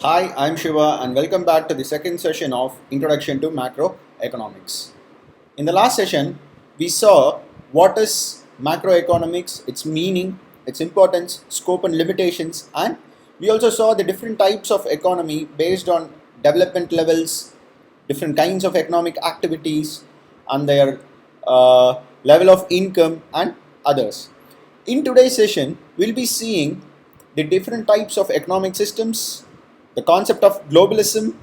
Hi, I'm Shiva, and welcome back to the second session of Introduction to Macroeconomics. In the last session, we saw what is macroeconomics, its meaning, its importance, scope, and limitations, and we also saw the different types of economy based on development levels, different kinds of economic activities, and their level of income, and others. In today's session, we'll be seeing the different types of economic systems, the concept of globalism,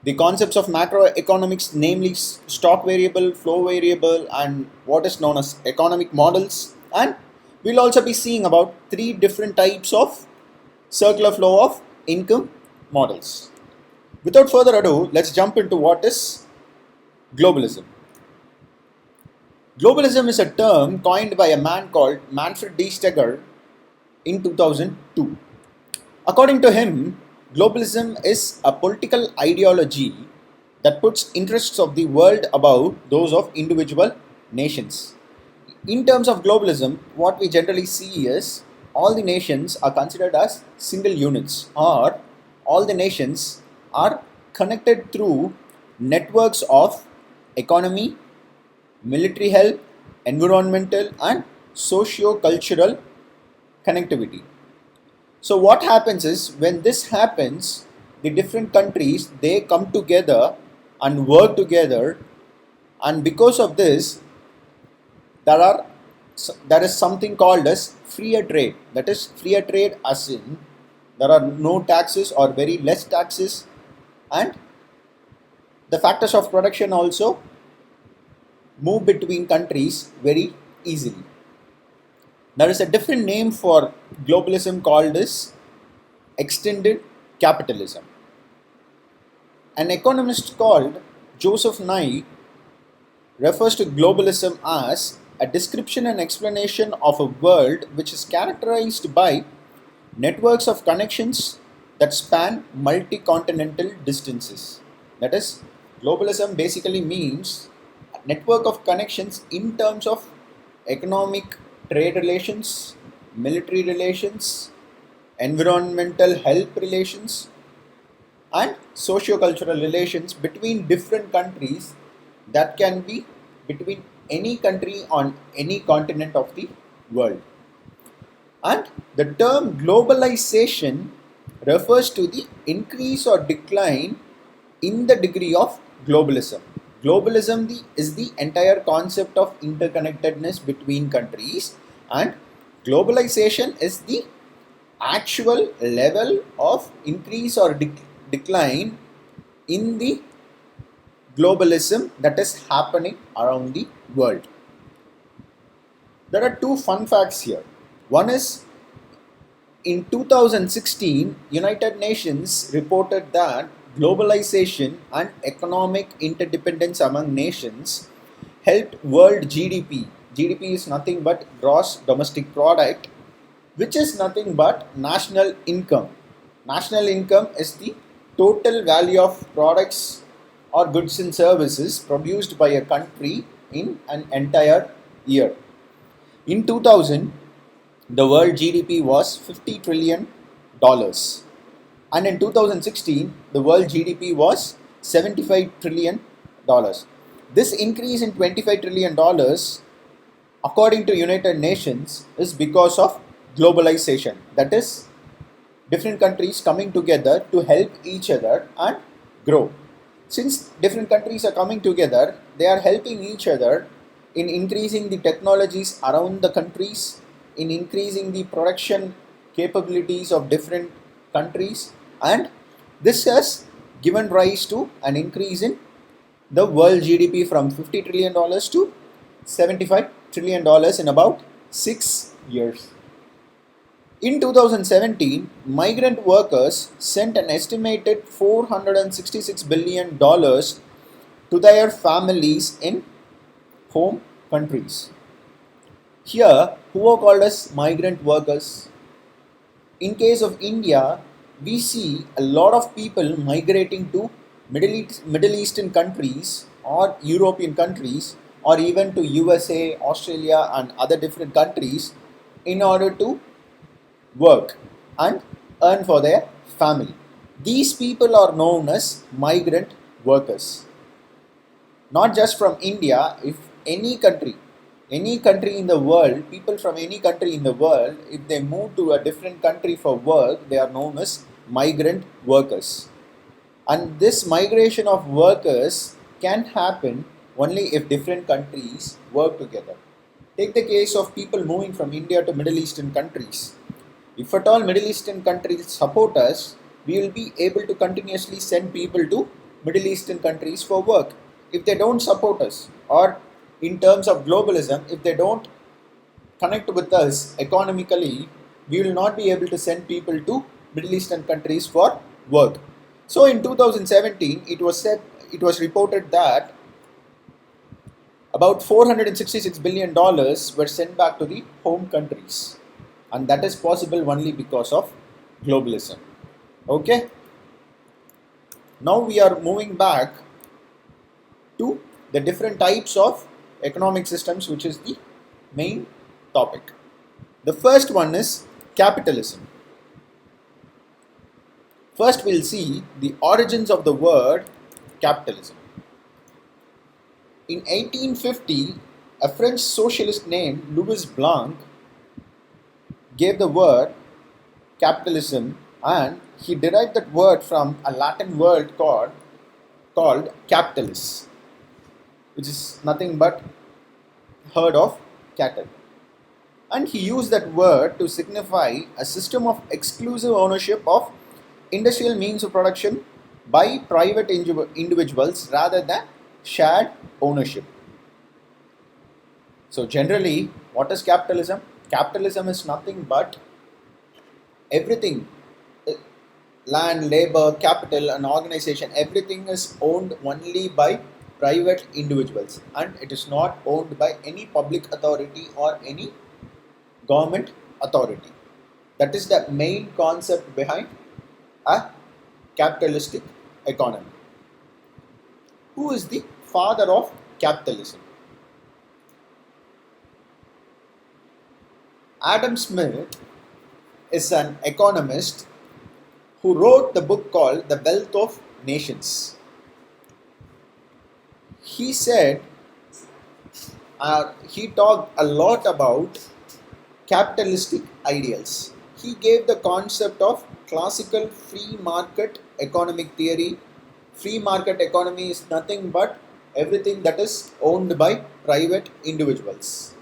the concepts of macroeconomics, namely stock variable, flow variable, and what is known as economic models. And we'll also be seeing about three different types of circular flow of income models. Without further ado, let's jump into what is globalism. Globalism is a term coined by a man called Manfred D. Steger in 2002. According to him, globalism is a political ideology that puts interests of the world above those of individual nations. In terms of globalism, what we generally see is all the nations are considered as single units, or all the nations are connected through networks of economy, military help, environmental, and socio cultural connectivity. So what happens is when this happens, the different countries they come together and work together, and because of this, there are there is something called as freer trade. That is freer trade, as in there are no taxes or very less taxes, and the factors of production also move between countries very easily. There is a different name for globalism called as extended capitalism. An economist called Joseph Nye refers to globalism as a description and explanation of a world which is characterized by networks of connections that span multi-continental distances. That is, globalism basically means a network of connections in terms of economic trade relations, military relations, environmental help relations, and socio-cultural relations between different countries that can be between any country on any continent of the world. And the term globalization refers to the increase or decline in the degree of globalism. Is the entire concept of interconnectedness between countries, and globalization is the actual level of increase or decline in the globalism that is happening around the world. There are two fun facts here. One is in 2016, United Nations reported that globalization and economic interdependence among nations helped world GDP. GDP is nothing but gross domestic product, which is nothing but national income. National income is the total value of products or goods and services produced by a country in an entire year. In 2000, the world GDP was $50 trillion, and in 2016, the world GDP was $75 trillion. This increase in $25 trillion, according to United Nations, is because of globalization. That is, different countries coming together to help each other and grow. Since different countries are coming together, they are helping each other in increasing the technologies around the countries, in increasing the production capabilities of different countries, and this has given rise to an increase in the world GDP from $50 trillion to $75 trillion in about 6 years. In 2017, migrant workers sent an estimated $466 billion to their families in home countries. Here, who are called as migrant workers? In case of India, we see a lot of people migrating to Middle Eastern countries or European countries, or even to USA, Australia, and other different countries in order to work and earn for their family. These people are known as migrant workers. Not just from India, if any country in the world, people from any country in the world, if they move to a different country for work, they are known as migrant workers. And this migration of workers can happen only if different countries work together. Take the case of people moving from India to Middle Eastern countries. If at all Middle Eastern countries support us, we will be able to continuously send people to Middle Eastern countries for work. If they don't support us, or in terms of globalism, if they don't connect with us economically, we will not be able to send people to Middle Eastern countries for work. So in 2017, it was reported that about $466 billion were sent back to the home countries, and that is possible only because of globalism. Okay, now we are moving back to the different types of economic systems, which is the main topic. The first one is capitalism. First, we'll see the origins of the word capitalism. In 1850, a French socialist named Louis Blanc gave the word capitalism, and he derived that word from a Latin word called capitalis, which is nothing but herd of cattle. And he used that word to signify a system of exclusive ownership of industrial means of production by private individuals rather than shared ownership. So generally, what is capitalism? Capitalism is nothing but everything, land, labor, capital, and organization, everything is owned only by private individuals, and it is not owned by any public authority or any government authority. That is the main concept behind a capitalistic economy. Who is the father of capitalism? Adam Smith is an economist who wrote the book called The Wealth of Nations. He said, he talked a lot about capitalistic ideals. He gave the concept of classical free market economic theory. Free market economy is nothing but everything that is owned by private individuals.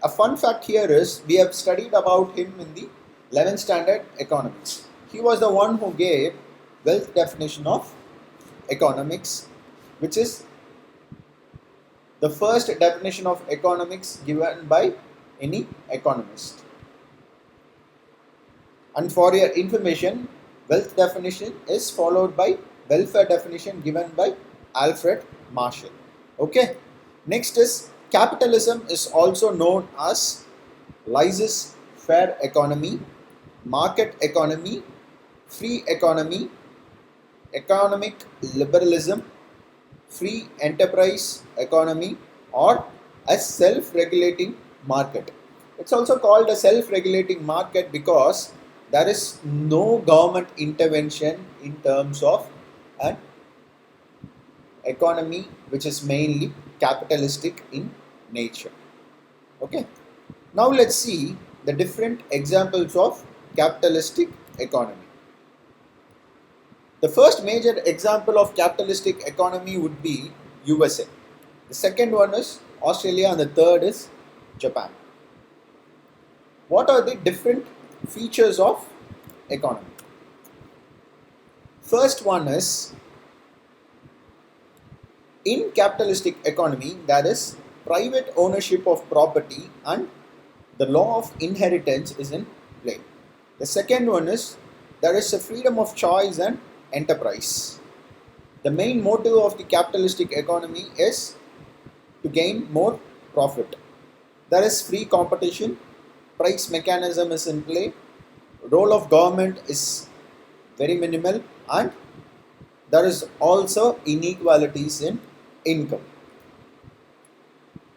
A fun fact here is we have studied about him in the 11th standard economics. He was the one who gave wealth definition of economics, which is the first definition of economics given by any economist. And for your information, wealth definition is followed by welfare definition given by Alfred Marshall. Okay. Next is capitalism is also known as laissez-faire economy, market economy, free economy, economic liberalism, free enterprise economy, or a self-regulating market. It's also called a self-regulating market because there is no government intervention in terms of an economy which is mainly capitalistic in nature. Okay. Now let's see the different examples of capitalistic economy. The first major example of capitalistic economy would be USA. The second one is Australia, and the third is Japan. What are the different features of economy? First one is, in capitalistic economy there is private ownership of property and the law of inheritance is in play. The second one is there is a freedom of choice and enterprise. The main motive of the capitalistic economy is to gain more profit. There is free competition, price mechanism is in play, role of government is very minimal, and there is also inequalities in income.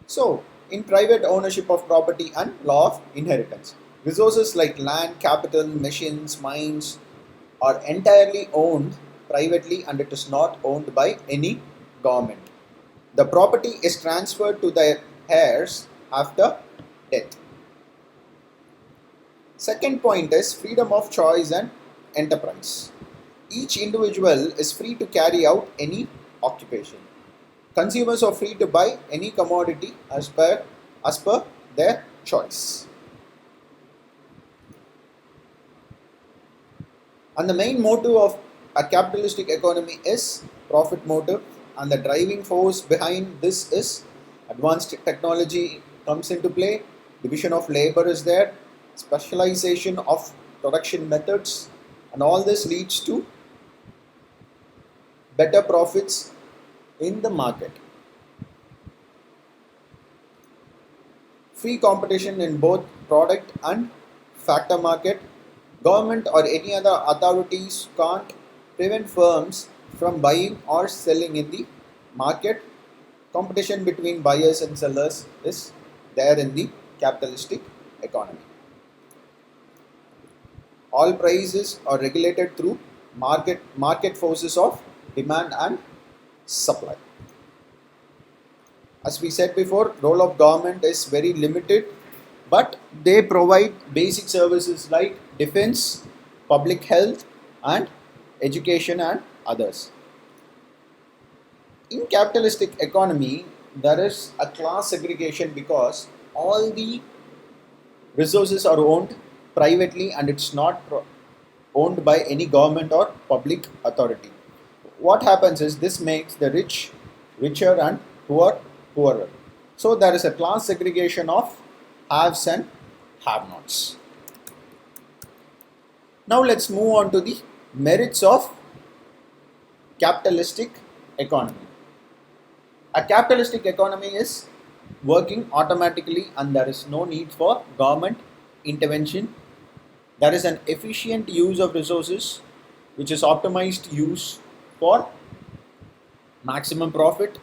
So, in private ownership of property and law of inheritance, resources like land, capital, machines, mines, are entirely owned privately and it is not owned by any government. The property is transferred to the heirs after death. Second point is freedom of choice and enterprise. Each individual is free to carry out any occupation. Consumers are free to buy any commodity as per their choice. And the main motive of a capitalistic economy is profit motive, and the driving force behind this is advanced technology comes into play, division of labor is there, specialization of production methods, and all this leads to better profits in the market. Free competition in both product and factor market. Government or any other authorities can't prevent firms from buying or selling in the market. Competition between buyers and sellers is there in the capitalistic economy. All prices are regulated through market forces of demand and supply. As we said before, role of government is very limited, but they provide basic services like defense, public health, and education and others. In capitalistic economy, there is a class segregation because all the resources are owned privately and it's not owned by any government or public authority. What happens is this makes the rich richer and poor poorer. So there is a class segregation of haves and have-nots. Now let's move on to the merits of capitalistic economy. A capitalistic economy is working automatically and there is no need for government intervention. There is an efficient use of resources which is optimized use for maximum profit.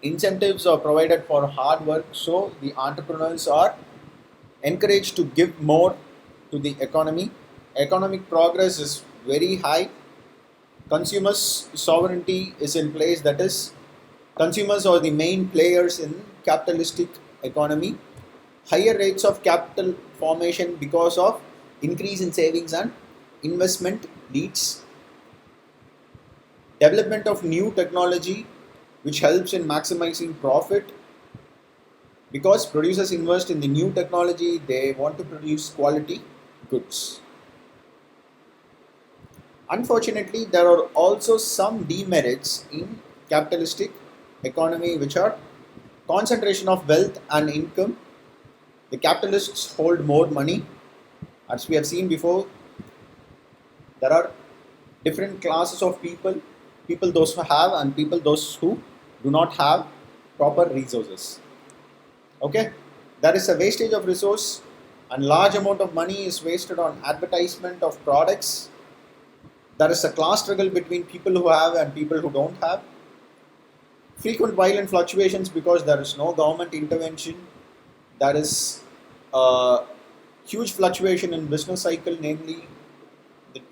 Incentives are provided for hard work, so the entrepreneurs are encouraged to give more to the economy. Economic progress is very high. Consumers' sovereignty is in place, that is, consumers are the main players in capitalistic economy. Higher rates of capital formation because of increase in savings and investment leads. Development of new technology which helps in maximizing profit because producers invest in the new technology, they want to produce quality goods. Unfortunately, there are also some demerits in capitalistic economy which are concentration of wealth and income. The capitalists hold more money. As we have seen before, there are different classes of people those who have and people those who do not have proper resources. Okay, there is a wastage of resource and large amount of money is wasted on advertisement of products. There is a class struggle between people who have and people who don't have. Frequent violent fluctuations because there is no government intervention. There is a huge fluctuation in business cycle, namely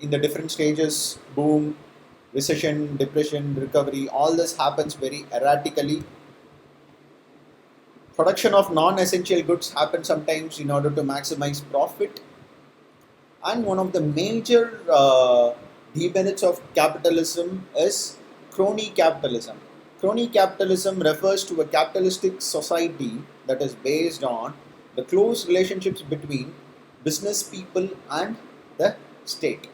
in the different stages, boom, recession, depression, recovery, all this happens very erratically. Production of non-essential goods happens sometimes in order to maximize profit. And one of the major demerits of capitalism is crony capitalism. Crony capitalism refers to a capitalistic society that is based on the close relationships between business people and the state.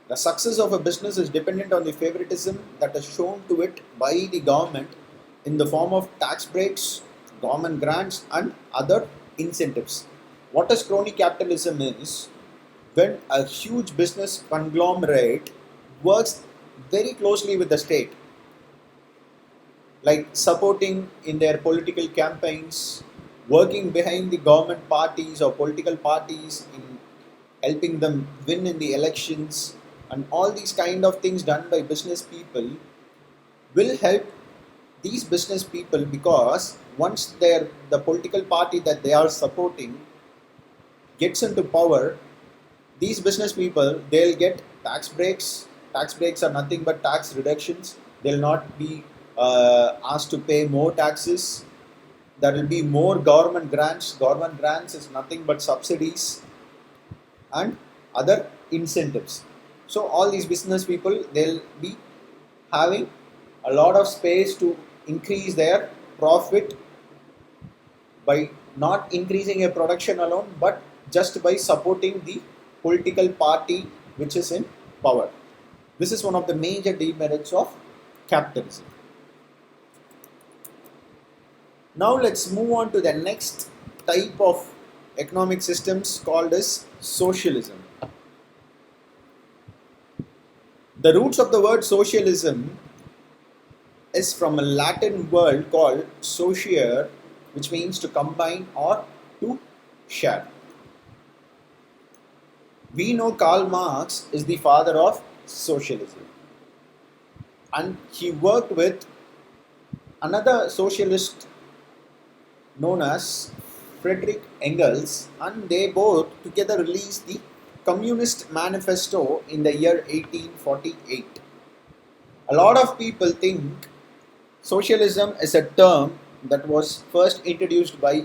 The success of a business is dependent on the favoritism that is shown to it by the government in the form of tax breaks, government grants, and other incentives. What is crony capitalism is when a huge business conglomerate works very closely with the state, like supporting in their political campaigns, working behind the government parties or political parties in helping them win in the elections, and all these kind of things done by business people will help these business people because once the political party that they are supporting gets into power, these business people, they'll get tax breaks. Tax breaks are nothing but tax reductions. They'll not be asked to pay more taxes. There will be more government grants. Government grants is nothing but subsidies and other incentives. So all these business people, they'll be having a lot of space to increase their profit by not increasing a production alone, but just by supporting the political party which is in power. This is one of the major demerits of capitalism. Now let's move on to the next type of economic systems called as socialism. The roots of the word socialism is from a Latin word called sociare, which means to combine or to share. We know Karl Marx is the father of socialism, and he worked with another socialist known as Friedrich Engels, and they both together released the Communist Manifesto in the year 1848. A lot of people think socialism is a term that was first introduced by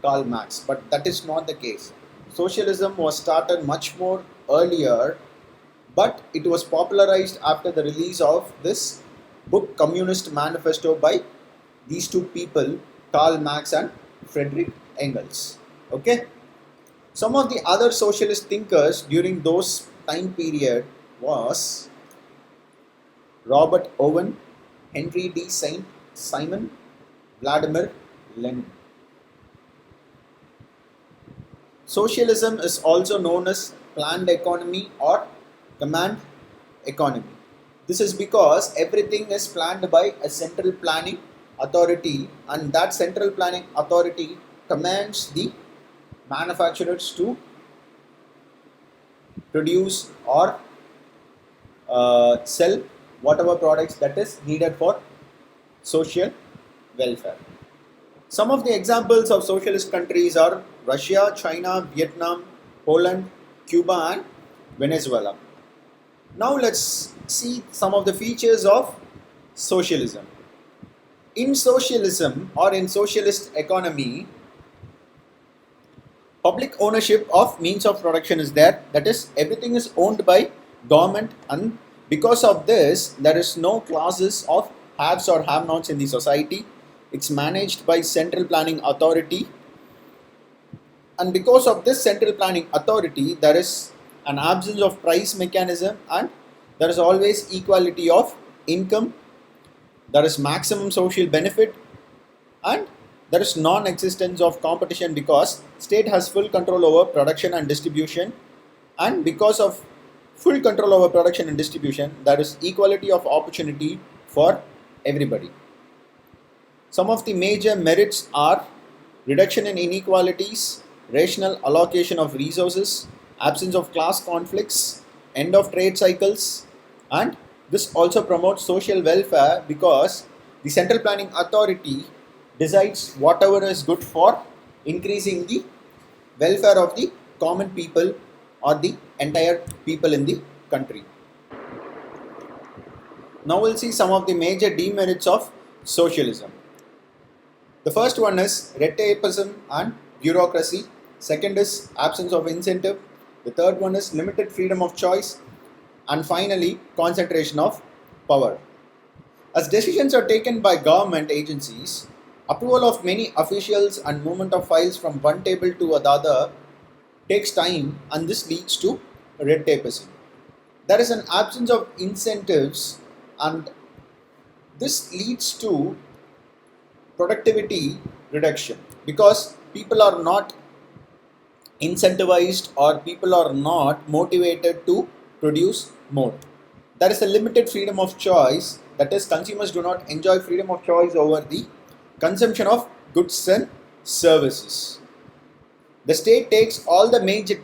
Karl Marx, but that is not the case. Socialism was started much more earlier, but it was popularized after the release of this book Communist Manifesto by these two people, Karl Marx and Friedrich Engels. Okay? Some of the other socialist thinkers during those time period was Robert Owen, Henry D. Simon, Vladimir Lenin. Socialism is also known as planned economy or command economy. This is because everything is planned by a central planning authority, and that central planning authority commands the manufacturers to produce or sell whatever products that is needed for social welfare. Some of the examples of socialist countries are Russia, China, Vietnam, Poland, Cuba and Venezuela. Now let's see some of the features of socialism. In socialism or in socialist economy, public ownership of means of production is there. That is, everything is owned by government, and because of this, there is no classes of haves or have-nots in the society. It's managed by central planning authority, and because of this central planning authority, there is an absence of price mechanism, and there is always equality of income. There is maximum social benefit, and there is non-existence of competition because state has full control over production and distribution, and because of full control over production and distribution, there is equality of opportunity for everybody. Some of the major merits are reduction in inequalities, rational allocation of resources, absence of class conflicts, end of trade cycles, and this also promotes social welfare because the central planning authority decides whatever is good for increasing the welfare of the common people or the entire people in the country. Now we'll see some of the major demerits of socialism. The first one is red tapeism and bureaucracy. Second is absence of incentive. The third one is limited freedom of choice. And finally, concentration of power. As decisions are taken by government agencies, approval of many officials and movement of files from one table to another takes time, and this leads to red tapeism. There is an absence of incentives, and this leads to productivity reduction because people are not incentivized or people are not motivated to produce more. There is a limited freedom of choice, that is, consumers do not enjoy freedom of choice over the consumption of goods and services. The state takes all the major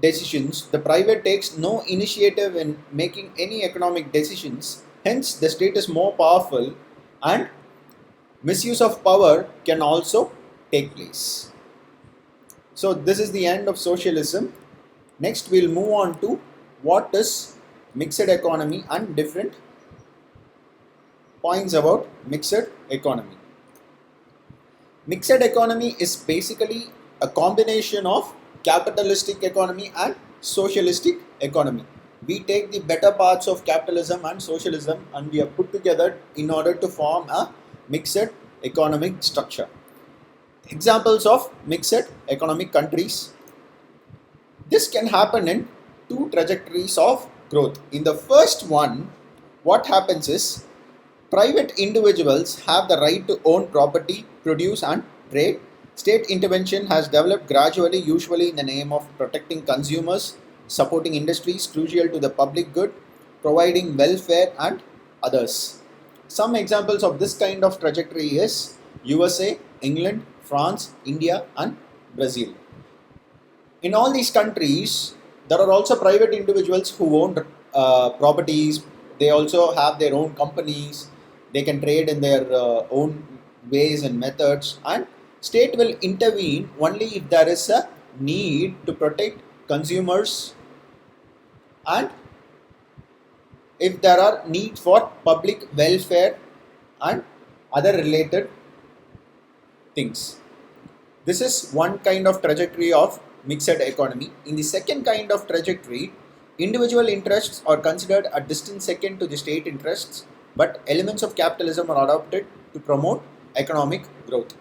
decisions, the private takes no initiative in making any economic decisions, hence, the state is more powerful and misuse of power can also take place. So, this is the end of socialism. Next, we'll move on to what is mixed economy and different points about mixed economy. Mixed economy is basically a combination of capitalistic economy and socialistic economy. We take the better parts of capitalism and socialism and we are put together in order to form a mixed economic structure. Examples of mixed economic countries. This can happen in two trajectories of growth. In the first one, what happens is private individuals have the right to own property, produce and trade. State intervention has developed gradually, usually in the name of protecting consumers, supporting industries crucial to the public good, providing welfare and others. Some examples of this kind of trajectory is USA, England, France, India and Brazil. In all these countries, there are also private individuals who own properties. They also have their own companies. They can trade in their own ways and methods, and state will intervene only if there is a need to protect consumers and if there are needs for public welfare and other related things. This is one kind of trajectory of mixed economy. In the second kind of trajectory, individual interests are considered a distant second to the state interests, but elements of capitalism are adopted to promote economic growth.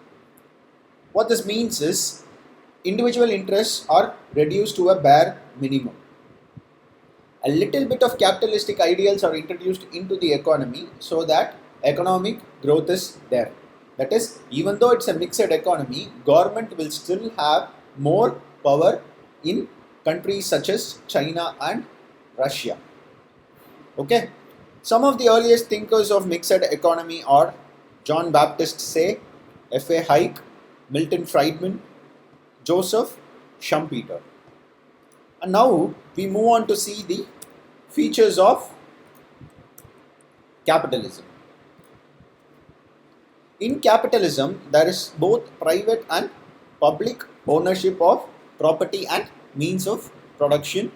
What this means is individual interests are reduced to a bare minimum. A little bit of capitalistic ideals are introduced into the economy so that economic growth is there. That is, even though it's a mixed economy, government will still have more power in countries such as China and Russia. Okay. Some of the earliest thinkers of mixed economy are John Baptist Say, F.A. Hayek, Milton Friedman, Joseph Schumpeter. And now we move on to see the features of capitalism. In capitalism, there is both private and public ownership of property and means of production.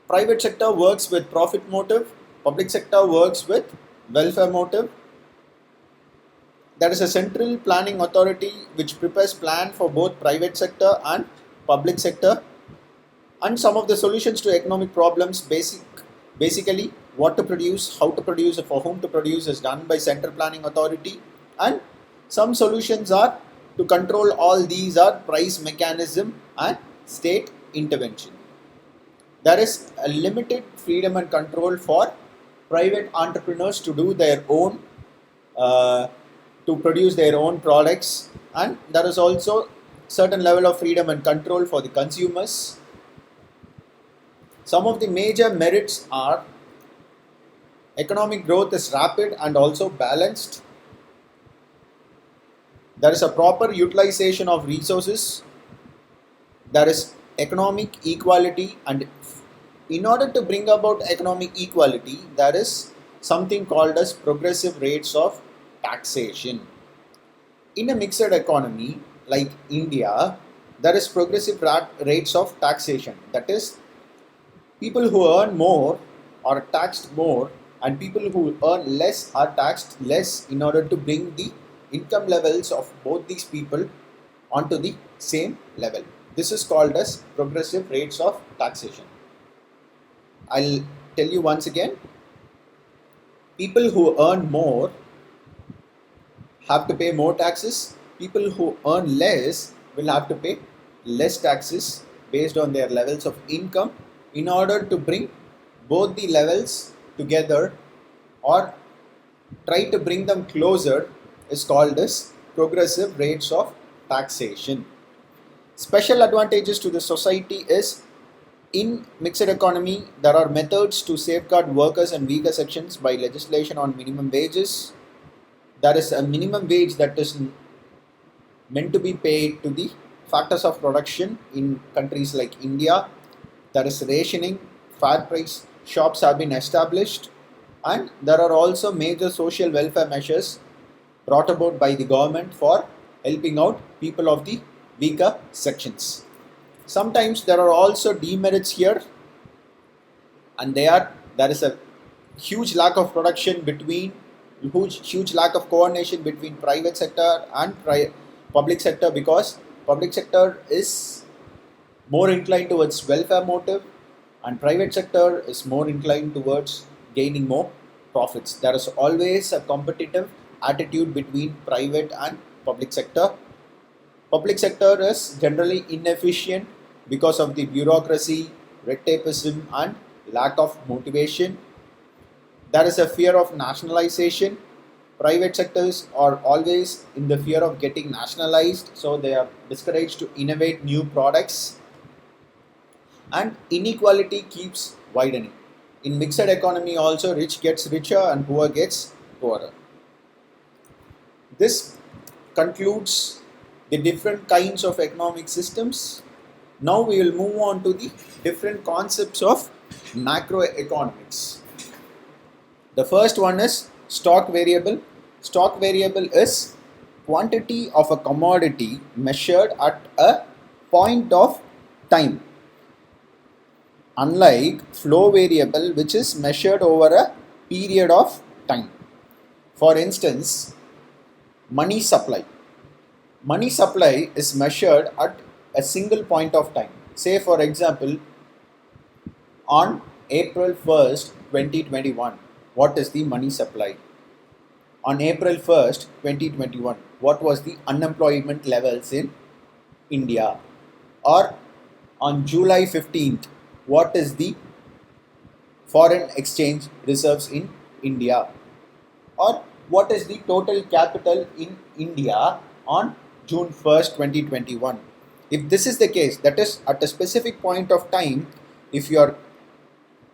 Private sector works with profit motive. Public sector works with welfare motive. There is a central planning authority which prepares plan for both private sector and public sector. And some of the solutions to economic problems, basically what to produce, how to produce, for whom to produce is done by central planning authority. And some solutions are to control all these are price mechanism and state intervention. There is a limited freedom and control for private entrepreneurs to do their own, to produce their own products, and there is also certain level of freedom and control for the consumers. Some of the major merits are economic growth is rapid and also balanced. There is a proper utilization of resources. There is economic equality, and in order to bring about economic equality, there is something called as progressive rates of taxation. In a mixed economy like India, there is progressive rates of taxation. That is, people who earn more are taxed more and people who earn less are taxed less in order to bring the income levels of both these people onto the same level. This is called as progressive rates of taxation. I'll tell you once again. People who earn more have to pay more taxes. People who earn less will have to pay less taxes based on their levels of income in order to bring both the levels together or try to bring them closer is called as progressive rates of taxation. Special advantages to the society is in mixed economy, there are methods to safeguard workers and weaker sections by legislation on minimum wages. There is a minimum wage that is meant to be paid to the factors of production in countries like India. There is rationing, fair price shops have been established, and there are also major social welfare measures brought about by the government for helping out people of the weaker sections. Sometimes there are also demerits here, and there is a huge lack of production between huge lack of coordination between private sector and public sector, because public sector is more inclined towards welfare motive and private sector is more inclined towards gaining more profits. There is always a competitive attitude between private and public sector. Public sector is generally inefficient because of the bureaucracy, red tapeism, and lack of motivation. There is a fear of nationalization. Private sectors are always in the fear of getting nationalized, so they are discouraged to innovate new products, and inequality keeps widening. In mixed economy also, rich gets richer and poor gets poorer. This concludes the different kinds of economic systems. Now we will move on to the different concepts of macroeconomics. The first one is stock variable. Stock variable is quantity of a commodity measured at a point of time, unlike flow variable which is measured over a period of time. For instance, money supply. Money supply is measured at a single point of time. Say for example, on April 1st, 2021, what is the money supply? On April 1st, 2021, what was the unemployment levels in India? Or on July 15th, what is the foreign exchange reserves in India? Or what is the total capital in India on June 1st, 2021? If this is the case, that is at a specific point of time, if you are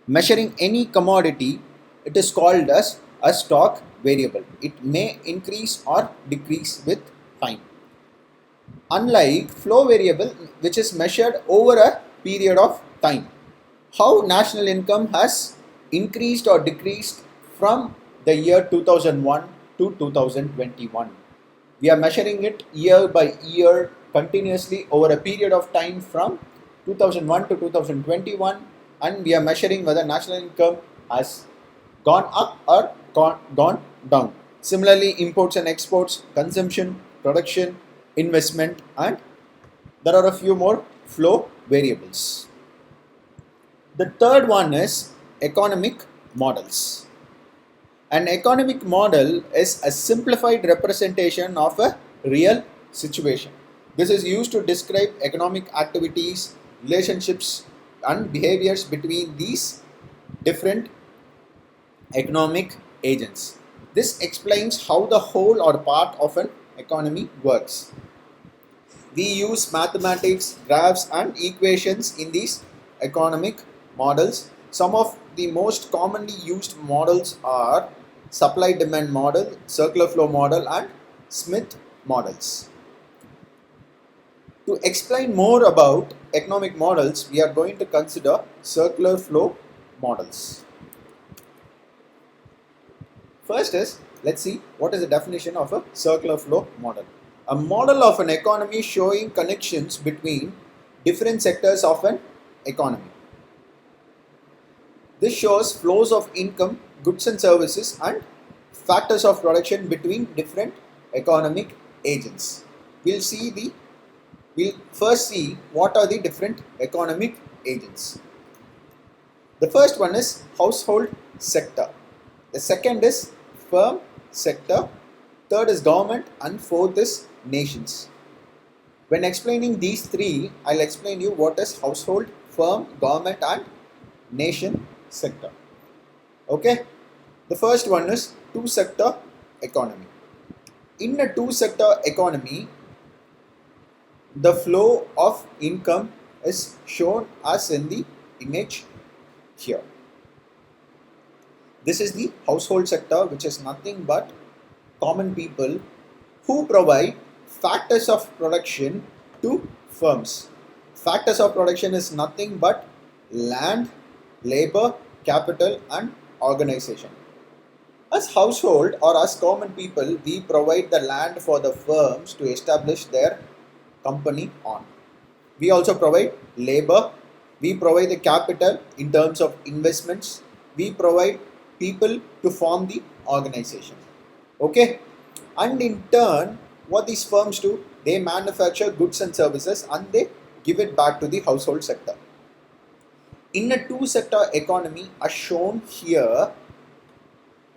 measuring any commodity, it is called as a stock variable. It may increase or decrease with time. Unlike flow variable, which is measured over a period of time. How national income has increased or decreased from the year 2001 to 2021. We are measuring it year by year continuously over a period of time from 2001 to 2021, and we are measuring whether national income has gone up or gone down. Similarly, imports and exports, consumption, production, investment, and there are a few more flow variables. The third one is economic models. An economic model is a simplified representation of a real situation. This is used to describe economic activities, relationships, and behaviors between these different economic agents. This explains how the whole or part of an economy works. We use mathematics, graphs, and equations in these economic models. Some of the most commonly used models are supply demand model, circular flow model, and Smith models. To explain more about economic models, we are going to consider circular flow models. First is, let's see what is the definition of a circular flow model. A model of an economy showing connections between different sectors of an economy. This shows flows of income, goods and services, and factors of production between different economic agents. We'll first see what are the different economic agents. The first one is household sector. The second is firm sector. Third is government, and fourth is nations. When explaining these three, I'll explain you what is household, firm, government, and nation sector. Okay? The first one is two-sector economy. In a two-sector economy, the flow of income is shown as in the image here. This is the household sector, which is nothing but common people who provide factors of production to firms. Factors of production is nothing but land, labor, capital, and organization. As household or as common people, we provide the land for the firms to establish their company on. We also provide labor, we provide the capital in terms of investments, we provide people to form the organization. Okay, and in turn, what these firms do, they manufacture goods and services and they give it back to the household sector. In a two sector economy, as shown here,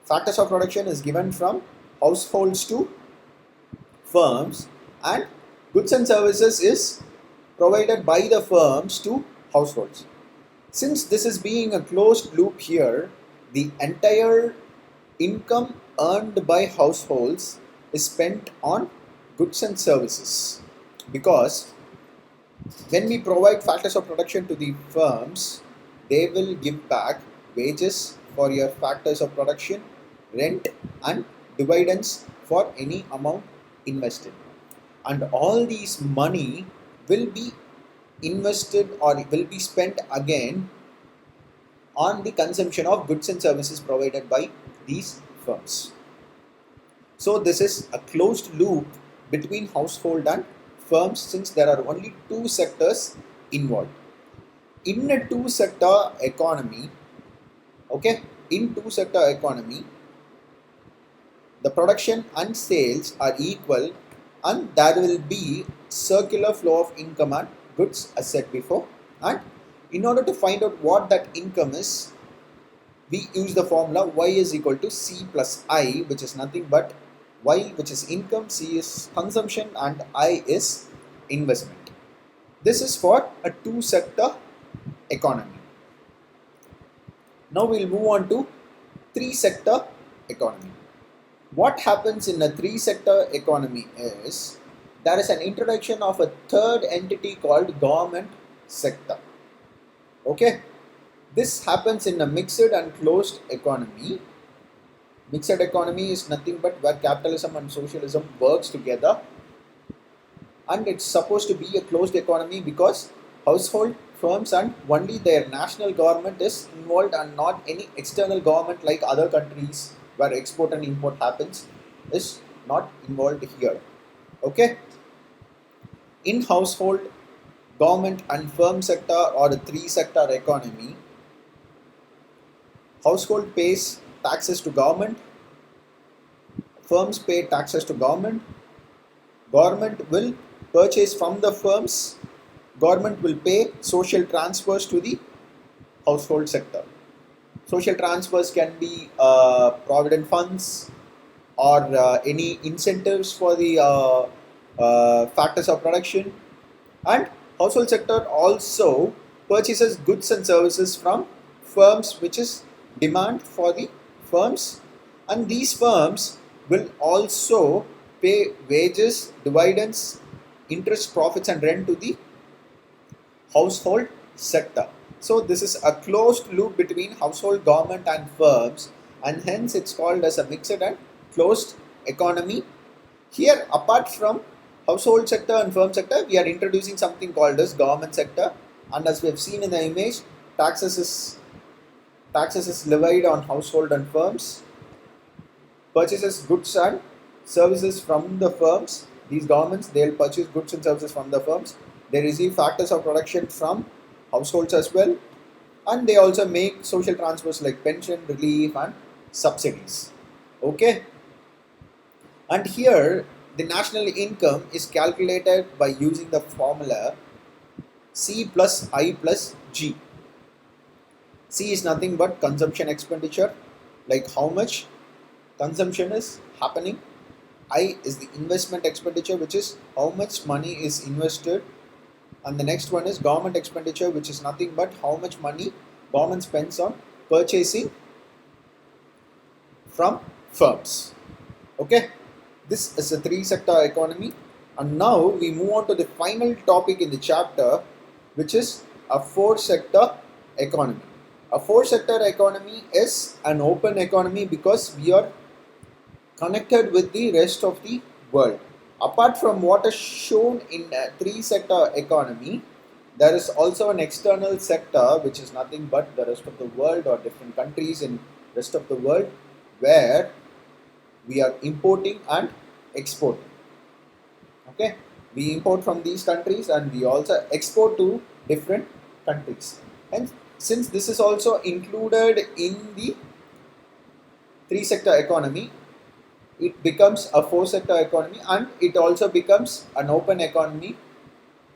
factors of production is given from households to firms, and goods and services is provided by the firms to households. Since this is being a closed loop here, the entire income earned by households is spent on goods and services, because when we provide factors of production to the firms, they will give back wages for your factors of production, rent, and dividends for any amount invested. And all these money will be invested or will be spent again on the consumption of goods and services provided by these firms. So this is a closed loop between household and firms, since there are only two sectors involved. In a two sector economy, okay, in two sector economy, the production and sales are equal and there will be circular flow of income and goods as said before. And in order to find out what that income is, we use the formula y is equal to c plus I, which is nothing but y, which is income, c is consumption, and I is investment. This is for a two sector economy. Now we'll move on to three sector economy. What happens in a three sector economy is there is an introduction of a third entity called government sector. Okay, this happens in a mixed and closed economy. Mixed economy is nothing but where capitalism and socialism works together, and it's supposed to be a closed economy because household, firms, and only their national government is involved and not any external government like other countries where export and import happens is not involved here. Okay, in household, government, and firm sector or a three sector economy, household pays taxes to government, firms pay taxes to government will purchase from the firms, government will pay social transfers to the household sector. Social transfers can be provident funds or any incentives for the factors of production, and household sector also purchases goods and services from firms, which is demand for the firms, and these firms will also pay wages, dividends, interest, profits, and rent to the household sector. So this is a closed loop between household, government, and firms, and hence it's called as a mixed and closed economy. Here, apart from household sector and firm sector, we are introducing something called as government sector, and as we have seen in the image, taxes is levied on household and firms, purchases goods and services from the firms. These governments, they will purchase goods and services from the firms. They receive factors of production from households as well, and they also make social transfers like pension, relief, and subsidies. Okay, and here the national income is calculated by using the formula C plus I plus G. C is nothing but consumption expenditure, like how much consumption is happening. I is the investment expenditure, which is how much money is invested, and the next one is government expenditure, which is nothing but how much money government spends on purchasing from firms. Okay, this is a three sector economy, and now we move on to the final topic in the chapter, which is a four sector economy. A four sector economy is an open economy because we are connected with the rest of the world. Apart from what is shown in a three sector economy, there is also an external sector, which is nothing but the rest of the world or different countries in rest of the world, where we are importing and exporting. Okay, We import from these countries and we also export to different countries. And since this is also included in the three sector economy, it becomes a four sector economy, and it also becomes an open economy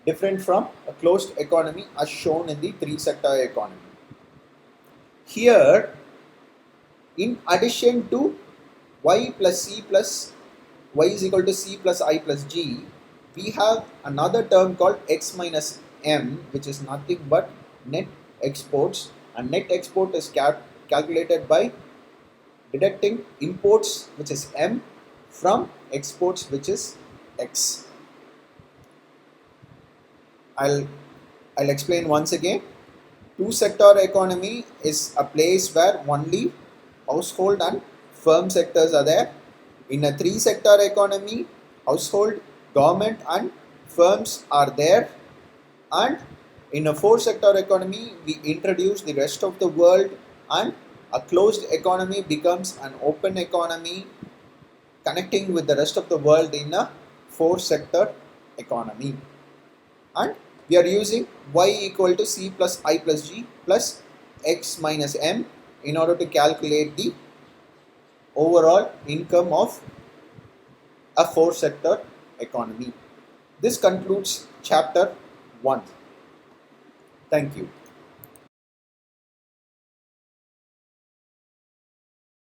different from a closed economy as shown in the three sector economy. Here, in addition to y plus c plus y is equal to c plus I plus g, we have another term called x minus m, which is nothing but net exports, and net export is calculated by deducting imports, which is m, from exports, which is x. I'll explain once again. Two sector economy is a place where only household and firm sectors are there. In a three sector economy, household, government and firms are there, and in a four sector economy we introduce the rest of the world, and a closed economy becomes an open economy connecting with the rest of the world in a four sector economy. And we are using y equal to c plus I plus g plus x minus m in order to calculate the overall income of a four sector economy. This concludes chapter 1. Thank you.